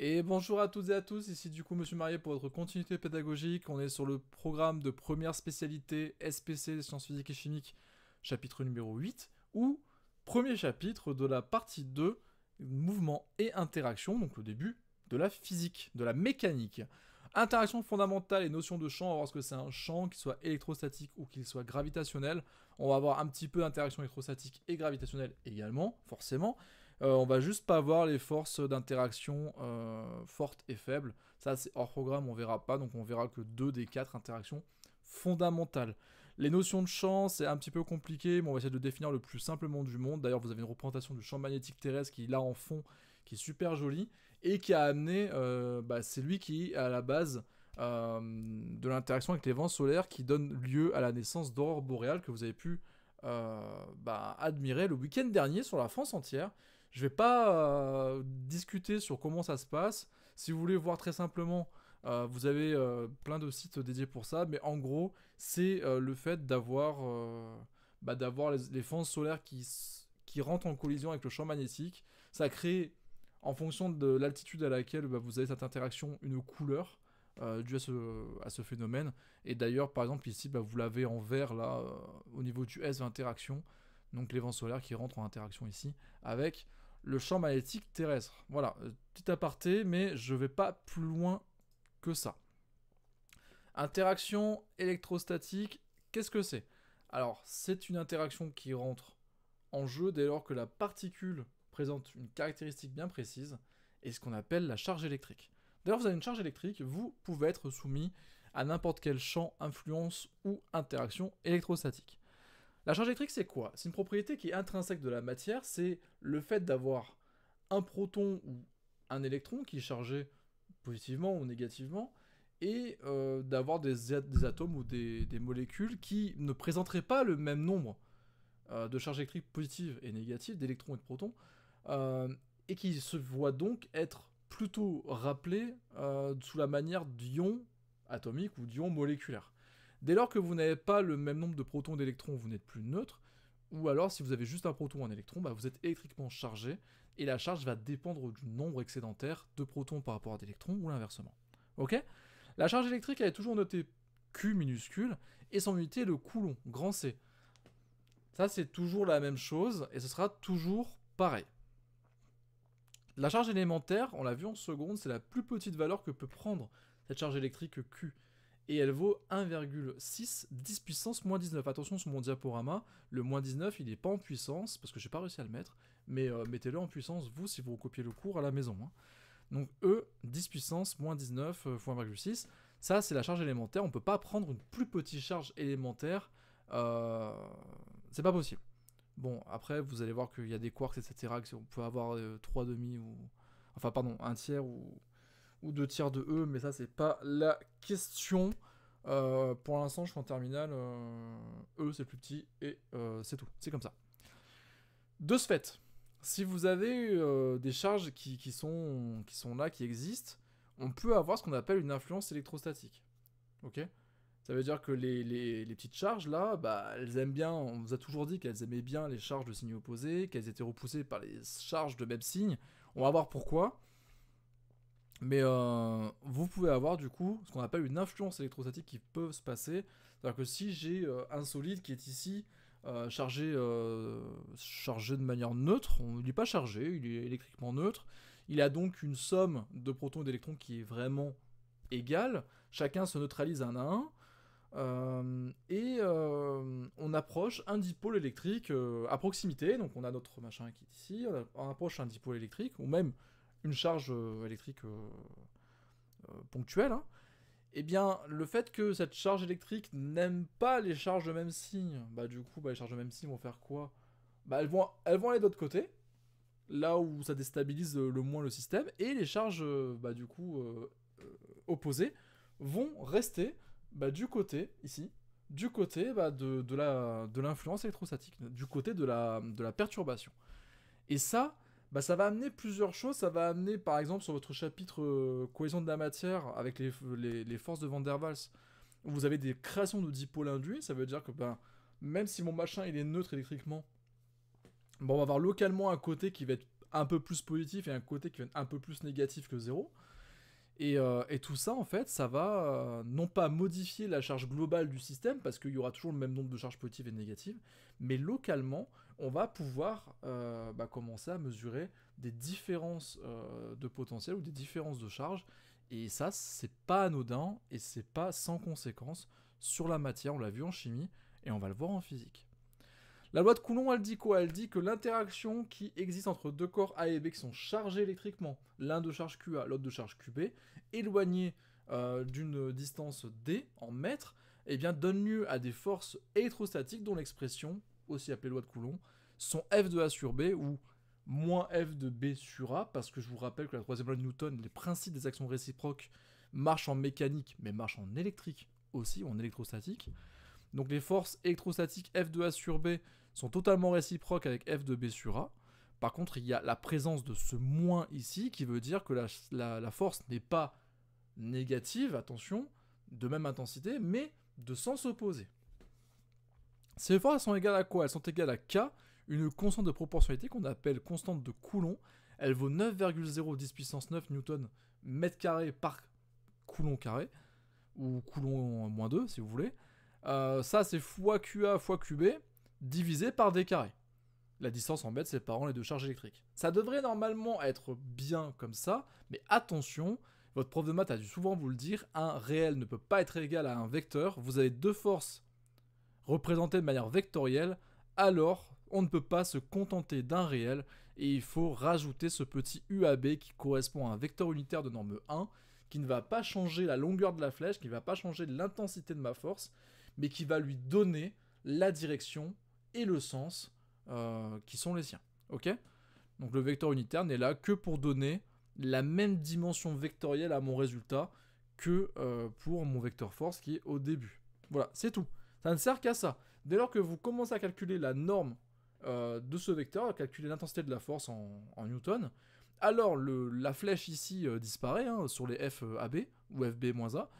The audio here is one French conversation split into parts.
Et bonjour à toutes et à tous, ici du coup Monsieur Marié pour votre continuité pédagogique. On est sur le programme de première spécialité SPC, sciences physiques et chimiques, chapitre numéro 8, ou premier chapitre de la partie 2, mouvement et interaction, donc le début de la physique, de la mécanique. Interaction fondamentale et notion de champ, on va voir ce que c'est un champ, qu'il soit électrostatique ou qu'il soit gravitationnel. On va avoir un petit peu d'interaction électrostatique et gravitationnelle également, forcément. On va juste pas voir les forces d'interaction fortes et faibles. Ça, c'est hors programme, on verra pas, donc on verra que 2 des 4 interactions fondamentales. Les notions de champ, c'est un petit peu compliqué, mais on va essayer de définir le plus simplement du monde. D'ailleurs, vous avez une représentation du champ magnétique terrestre qui est là en fond, qui est super jolie, et qui a amené, c'est lui qui est à la base de l'interaction avec les vents solaires qui donne lieu à la naissance d'aurores boréales que vous avez pu admirer le week-end dernier sur la France entière. Je vais pas discuter sur comment ça se passe. Si vous voulez voir très simplement, vous avez plein de sites dédiés pour ça, mais en gros, c'est le fait d'avoir les fans solaires qui rentrent en collision avec le champ magnétique. Ça crée, en fonction de l'altitude à laquelle vous avez cette interaction, une couleur due à ce phénomène. Et d'ailleurs, par exemple, ici, vous l'avez en vert, là, au niveau du S interaction. Donc les vents solaires qui rentrent en interaction ici avec le champ magnétique terrestre. Voilà, petit aparté, mais je vais pas plus loin que ça. Interaction électrostatique, qu'est-ce que c'est? Alors, c'est une interaction qui rentre en jeu dès lors que la particule présente une caractéristique bien précise, et ce qu'on appelle la charge électrique. D'ailleurs, vous avez une charge électrique, vous pouvez être soumis à n'importe quel champ, influence ou interaction électrostatique. La charge électrique, c'est quoi? C'est une propriété qui est intrinsèque de la matière, c'est le fait d'avoir un proton ou un électron qui est chargé positivement ou négativement, et d'avoir des atomes ou des molécules qui ne présenteraient pas le même nombre de charges électriques positives et négatives, d'électrons et de protons, et qui se voient donc être plutôt rappelés sous la manière d'ions atomiques ou d'ions moléculaires. Dès lors que vous n'avez pas le même nombre de protons et d'électrons, vous n'êtes plus neutre, ou alors si vous avez juste un proton ou un électron, vous êtes électriquement chargé, et la charge va dépendre du nombre excédentaire de protons par rapport à d'électrons, ou l'inversement. Ok? La charge électrique, elle est toujours notée Q minuscule, et son unité est le coulomb, grand C. Ça, c'est toujours la même chose, et ce sera toujours pareil. La charge élémentaire, on l'a vu en seconde, c'est la plus petite valeur que peut prendre cette charge électrique Q. Et elle vaut 1,6 10 puissance moins 19. Attention sur mon diaporama, le moins 19 il n'est pas en puissance, parce que j'ai pas réussi à le mettre, mais mettez-le en puissance, vous, si vous recopiez le cours à la maison. Hein. Donc E, 10 puissance moins 19 fois 1,6, ça c'est la charge élémentaire, on peut pas prendre une plus petite charge élémentaire, c'est pas possible. Bon, après, vous allez voir qu'il y a des quarks, etc., on peut avoir 3 demi ou... Enfin, pardon, 1 tiers ou 2 tiers de E, mais ça, c'est pas la question. Pour l'instant, je suis en terminale. E, c'est plus petit, et c'est tout. C'est comme ça. De ce fait, si vous avez des charges qui sont là, qui existent, on peut avoir ce qu'on appelle une influence électrostatique. Ok? Ça veut dire que les petites charges là, elles aiment bien, on vous a toujours dit qu'elles aimaient bien les charges de signes opposés, qu'elles étaient repoussées par les charges de même signe. On va voir pourquoi. Mais vous pouvez avoir du coup ce qu'on appelle une influence électrostatique qui peut se passer. C'est-à-dire que si j'ai un solide qui est ici chargé de manière neutre, il n'est pas chargé, il est électriquement neutre. Il a donc une somme de protons et d'électrons qui est vraiment égale. Chacun se neutralise un à un. On approche un dipôle électrique à proximité, donc on a notre machin qui est ici, on approche un dipôle électrique, ou même une charge électrique ponctuelle, hein. Et bien, le fait que cette charge électrique n'aime pas les charges de même signe, du coup, les charges de même signe vont faire quoi? Elles vont aller de l'autre côté, là où ça déstabilise le moins le système, et les charges, opposées vont rester du côté, ici, du côté de l'influence électrostatique, du côté de la perturbation. Et ça, ça va amener plusieurs choses. Ça va amener, par exemple, sur votre chapitre cohésion de la matière, avec les forces de Van der Waals, vous avez des créations de dipôles induits. Ça veut dire que même si mon machin il est neutre électriquement, on va avoir localement un côté qui va être un peu plus positif et un côté qui va être un peu plus négatif que 0. Et tout ça, en fait, ça va non pas modifier la charge globale du système, parce qu'il y aura toujours le même nombre de charges positives et négatives, mais localement, on va pouvoir commencer à mesurer des différences de potentiel ou des différences de charge. Et ça, c'est pas anodin et c'est pas sans conséquence sur la matière. On l'a vu en chimie et on va le voir en physique. La loi de Coulomb, elle dit quoi? Elle dit que l'interaction qui existe entre deux corps A et B qui sont chargés électriquement, l'un de charge QA, l'autre de charge QB, éloignés d'une distance D en mètres, eh bien, donne lieu à des forces électrostatiques dont l'expression, aussi appelée loi de Coulomb, sont F de A sur B ou moins F de B sur A, parce que je vous rappelle que la troisième loi de Newton, les principes des actions réciproques marchent en mécanique, mais marchent en électrique aussi, ou en électrostatique. Donc les forces électrostatiques F de A sur B sont totalement réciproques avec F de B sur A. Par contre, il y a la présence de ce moins ici, qui veut dire que la force n'est pas négative, attention, de même intensité, mais de sens opposé. Ces forces elles sont égales à quoi? Elles sont égales à K, une constante de proportionnalité qu'on appelle constante de Coulomb. Elle vaut 9,010 puissance 9 newton mètre carré par coulomb carré, ou coulomb moins 2 si vous voulez. Ça c'est fois QA fois QB divisé par D carré. La distance en mètres séparant les deux charges électriques. Ça devrait normalement être bien comme ça, mais attention, votre prof de maths a dû souvent vous le dire, un réel ne peut pas être égal à un vecteur. Vous avez deux forces représentées de manière vectorielle, alors on ne peut pas se contenter d'un réel et il faut rajouter ce petit UAB qui correspond à un vecteur unitaire de norme 1 qui ne va pas changer la longueur de la flèche, qui ne va pas changer l'intensité de ma force, mais qui va lui donner la direction et le sens qui sont les siens. Ok ? Donc le vecteur unitaire n'est là que pour donner la même dimension vectorielle à mon résultat que pour mon vecteur force qui est au début. Voilà, c'est tout. Ça ne sert qu'à ça. Dès lors que vous commencez à calculer la norme de ce vecteur, à calculer l'intensité de la force en newton, alors la flèche ici disparaît sur les FAB ou FB-A,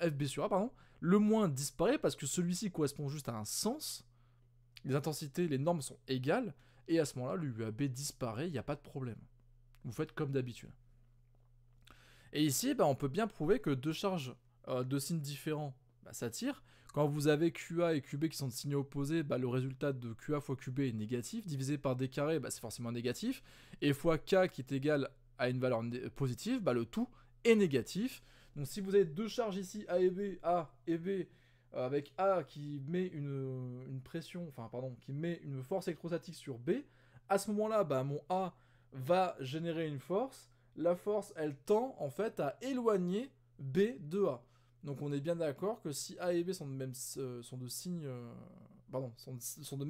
FB sur A, pardon. Le moins disparaît parce que celui-ci correspond juste à un sens. Les intensités, les normes sont égales, et à ce moment-là, l'UAB disparaît, il n'y a pas de problème. Vous faites comme d'habitude. Et ici, on peut bien prouver que deux charges de signes différents s'attirent. Quand vous avez QA et QB qui sont de signes opposés, le résultat de QA fois QB est négatif, divisé par D carré, c'est forcément négatif, et fois K qui est égal à une valeur positive, le tout est négatif. Donc si vous avez deux charges ici, A et B, avec A qui met une pression, qui met une force électrostatique sur B, à ce moment-là, mon A va générer une force. La force, elle tend en fait à éloigner B de A. Donc on est bien d'accord que si A et B sont de même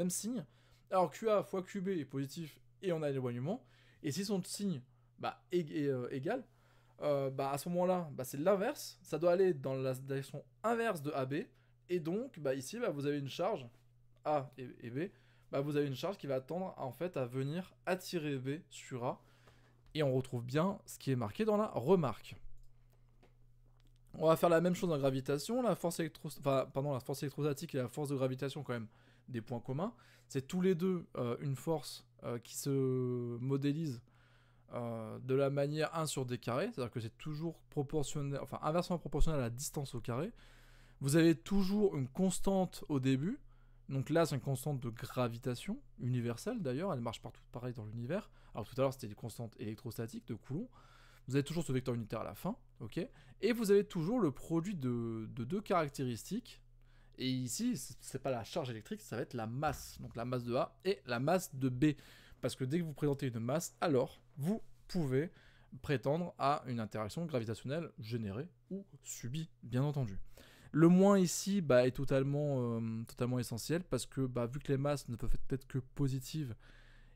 signe, alors QA fois QB est positif et on a l'éloignement, et si sont de signe égal, à ce moment-là, c'est l'inverse, ça doit aller dans la direction inverse de AB, et donc ici vous avez une charge A et B, vous avez une charge qui va tendre à venir attirer B sur A, et on retrouve bien ce qui est marqué dans la remarque. On va faire la même chose en gravitation. La force électrostatique et la force de gravitation, quand même, des points communs. C'est tous les deux une force qui se modélise de la manière 1 sur D carré, c'est-à-dire que c'est toujours proportionnel, inversement proportionnel à la distance au carré. Vous avez toujours une constante au début. Donc là, c'est une constante de gravitation, universelle d'ailleurs, elle marche partout pareil dans l'univers. Alors tout à l'heure, c'était des constantes électrostatiques de Coulomb. Vous avez toujours ce vecteur unitaire à la fin, ok, et vous avez toujours le produit de deux caractéristiques. Et ici, c'est pas la charge électrique, ça va être la masse. Donc la masse de A et la masse de B. Parce que dès que vous présentez une masse, alors vous pouvez prétendre à une interaction gravitationnelle générée ou subie, bien entendu. Le moins ici est totalement essentiel parce que vu que les masses ne peuvent être que positives,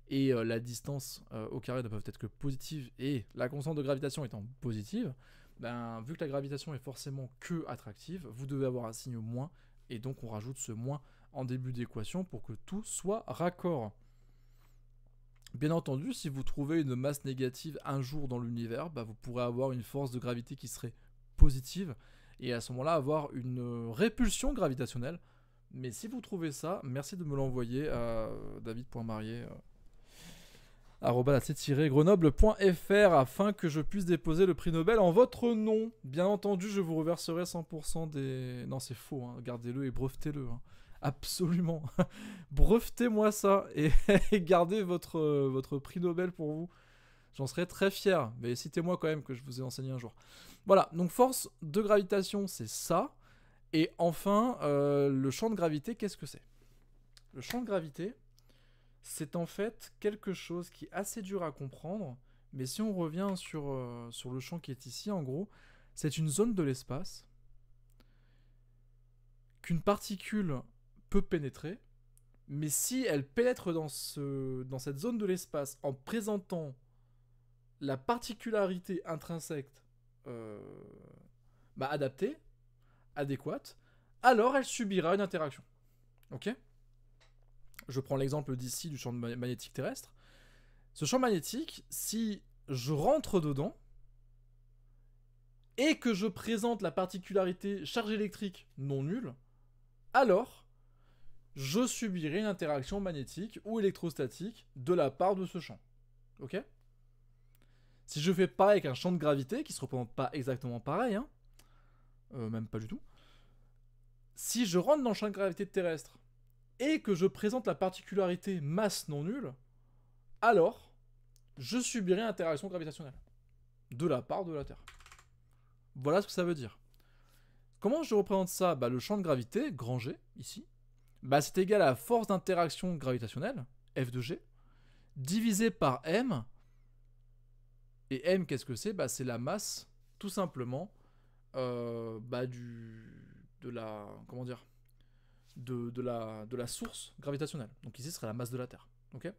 et la distance au carré ne peuvent être que positive, et la constante de gravitation étant positive, vu que la gravitation est forcément que attractive, vous devez avoir un signe moins, et donc on rajoute ce moins en début d'équation pour que tout soit raccord. Bien entendu, si vous trouvez une masse négative un jour dans l'univers, vous pourrez avoir une force de gravité qui serait positive, et à ce moment-là avoir une répulsion gravitationnelle. Mais si vous trouvez ça, merci de me l'envoyer à david.marier @c-grenoble.fr afin que je puisse déposer le prix Nobel en votre nom. Bien entendu, je vous reverserai 100% des... Non, c'est faux, hein. Gardez-le et brevetez-le. Hein. Absolument. Brevetez-moi ça et gardez votre prix Nobel pour vous. J'en serais très fier, mais citez-moi quand même que je vous ai enseigné un jour. Voilà, donc force de gravitation, c'est ça. Et enfin, le champ de gravité, qu'est-ce que c'est? Le champ de gravité, c'est en fait quelque chose qui est assez dur à comprendre, mais si on revient sur le champ qui est ici, en gros, c'est une zone de l'espace qu'une particule peut pénétrer, mais si elle pénètre dans cette zone de l'espace en présentant la particularité intrinsèque adaptée, adéquate, alors elle subira une interaction. Ok ? Je prends l'exemple d'ici du champ magnétique terrestre. Ce champ magnétique, si je rentre dedans et que je présente la particularité charge électrique non nulle, alors je subirai une interaction magnétique ou électrostatique de la part de ce champ. Ok ? Si je fais pareil avec un champ de gravité, qui ne se représente pas exactement pareil, hein, même pas du tout, si je rentre dans le champ de gravité terrestre et que je présente la particularité masse non nulle, alors je subirai une interaction gravitationnelle de la part de la Terre. Voilà ce que ça veut dire. Comment je représente ça ? Le champ de gravité, grand G, ici, c'est égal à la force d'interaction gravitationnelle, F de G, divisé par M. Et M, qu'est-ce que c'est ? C'est la masse, tout simplement, de la source gravitationnelle. Donc ici, ce serait la masse de la Terre. Ok ?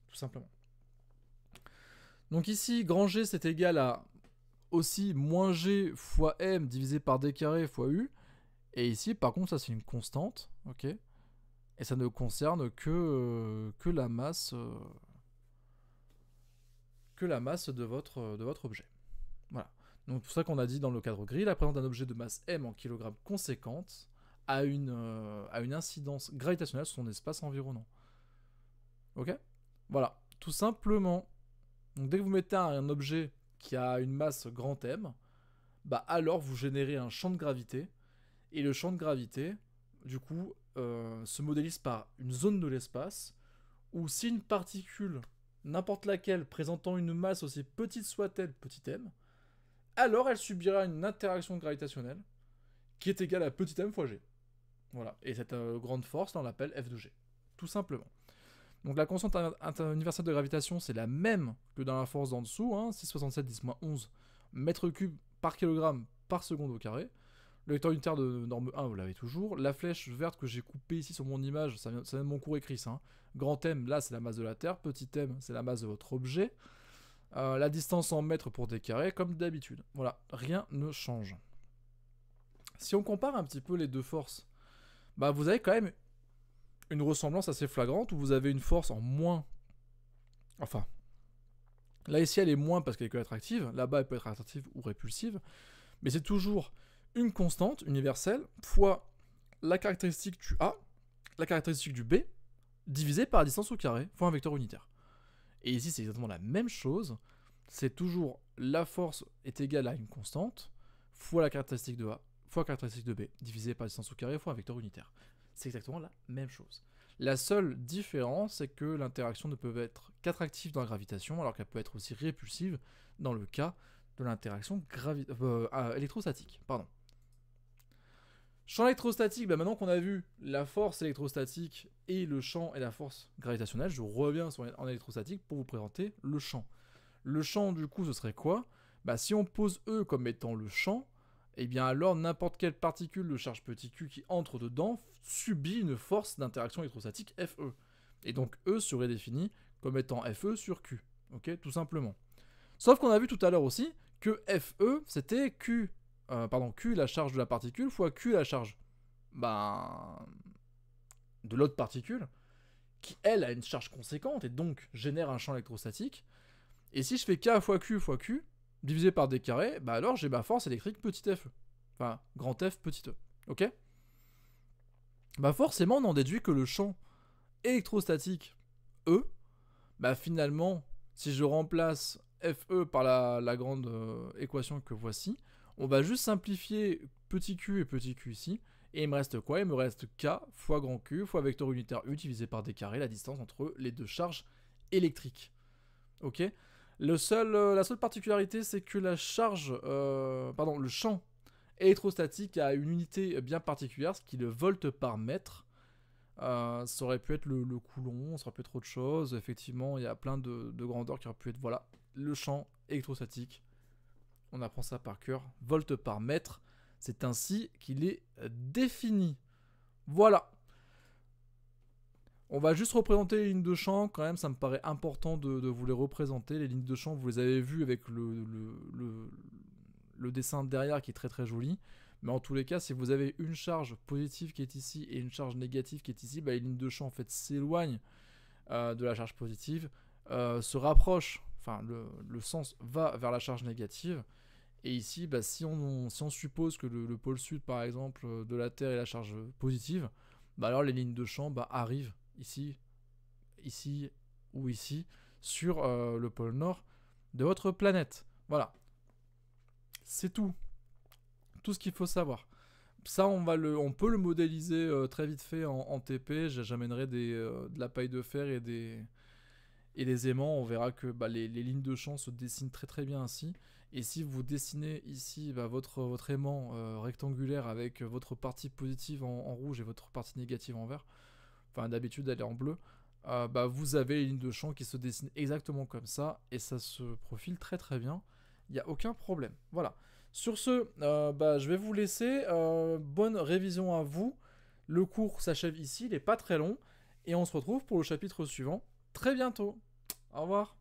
Tout simplement. Donc ici, grand G, c'est égal à aussi moins G fois M divisé par D carré fois U. Et ici, par contre, ça, c'est une constante. Ok ? Et ça ne concerne que la masse... de votre objet. Voilà. Donc c'est pour ça qu'on a dit dans le cadre gris, la présence d'un objet de masse m en kilogrammes conséquente a une incidence gravitationnelle sur son espace environnant. Ok ? Voilà, tout simplement. Donc dès que vous mettez un objet qui a une masse grand M, alors vous générez un champ de gravité, et le champ de gravité, du coup, se modélise par une zone de l'espace, où si une particule, n'importe laquelle, présentant une masse aussi petite soit-elle, petit m, alors elle subira une interaction gravitationnelle qui est égale à petit m fois g. Voilà. Et cette grande force, là, on l'appelle F de g. Tout simplement. Donc la constante universelle de gravitation, c'est la même que dans la force d'en dessous, hein, 6,67 10-11 mètres cubes par kilogramme par seconde au carré. Le vecteur unitaire de norme 1, vous l'avez toujours. La flèche verte que j'ai coupée ici sur mon image, ça vient de mon cours écrit, ça. Hein. Grand M, là, c'est la masse de la Terre. Petit m, c'est la masse de votre objet. La distance en mètres pour d carré, comme d'habitude. Voilà, rien ne change. Si on compare un petit peu les deux forces, vous avez quand même une ressemblance assez flagrante où vous avez une force en moins. Enfin, là ici elle est moins parce qu'elle est que attractive. Là-bas elle peut être attractive ou répulsive. Mais c'est toujours une constante universelle fois la caractéristique du A, la caractéristique du B, divisé par la distance au carré fois un vecteur unitaire. Et ici c'est exactement la même chose. C'est toujours la force est égale à une constante fois la caractéristique de A fois la caractéristique de B divisé par la distance au carré fois un vecteur unitaire. C'est exactement la même chose. La seule différence, c'est que l'interaction ne peut être qu'attractive dans la gravitation, alors qu'elle peut être aussi répulsive dans le cas de l'interaction électrostatique. Pardon. Champ électrostatique, maintenant qu'on a vu la force électrostatique et le champ et la force gravitationnelle, je reviens en électrostatique pour vous présenter le champ. Le champ, du coup, ce serait quoi ? Si on pose E comme étant le champ, et bien alors n'importe quelle particule de charge petit q qui entre dedans subit une force d'interaction électrostatique Fe. Et donc E serait défini comme étant Fe sur Q. Ok, tout simplement. Sauf qu'on a vu tout à l'heure aussi que Fe c'était Q la charge de la particule fois Q la charge de l'autre particule qui elle a une charge conséquente et donc génère un champ électrostatique. Et si je fais K fois Q divisé par d carré, alors j'ai ma force électrique petit f. Enfin, grand F petit e. Ok ? Forcément, on en déduit que le champ électrostatique E, bah finalement, si je remplace FE par la grande équation que voici, on va juste simplifier petit q et petit q ici, et il me reste quoi? Il me reste K fois grand Q fois vecteur unitaire U divisé par D carré, la distance entre les deux charges électriques. Ok. La seule particularité, c'est que le champ électrostatique a une unité bien particulière, ce qui est le volt par mètre. Ça aurait pu être le coulomb, ça aurait pu être autre chose. Effectivement, il y a plein de grandeurs qui auraient pu être, voilà, le champ électrostatique. On apprend ça par cœur. Volt par mètre, c'est ainsi qu'il est défini. Voilà. On va juste représenter les lignes de champ, quand même, ça me paraît important de vous les représenter. Les lignes de champ, vous les avez vues avec le dessin derrière qui est très très joli. Mais en tous les cas, si vous avez une charge positive qui est ici et une charge négative qui est ici, bah, les lignes de champ en fait s'éloignent de la charge positive, se rapprochent, enfin le sens va vers la charge négative. Et ici, bah, si on suppose que le pôle sud, par exemple, de la Terre est la charge positive, bah alors les lignes de champ arrivent ici, ici ou ici sur le pôle nord de votre planète. Voilà. C'est tout. Tout ce qu'il faut savoir. Ça, on peut le modéliser très vite fait en TP. J'amènerai de la paille de fer et des aimants. On verra que les lignes de champ se dessinent très très bien ainsi. Et si vous dessinez ici votre aimant rectangulaire avec votre partie positive en rouge et votre partie négative en vert, enfin d'habitude elle est en bleu, vous avez les lignes de champ qui se dessinent exactement comme ça et ça se profile très très bien. Il n'y a aucun problème. Voilà. Sur ce, je vais vous laisser. Bonne révision à vous. Le cours s'achève ici, il n'est pas très long. Et on se retrouve pour le chapitre suivant très bientôt. Au revoir.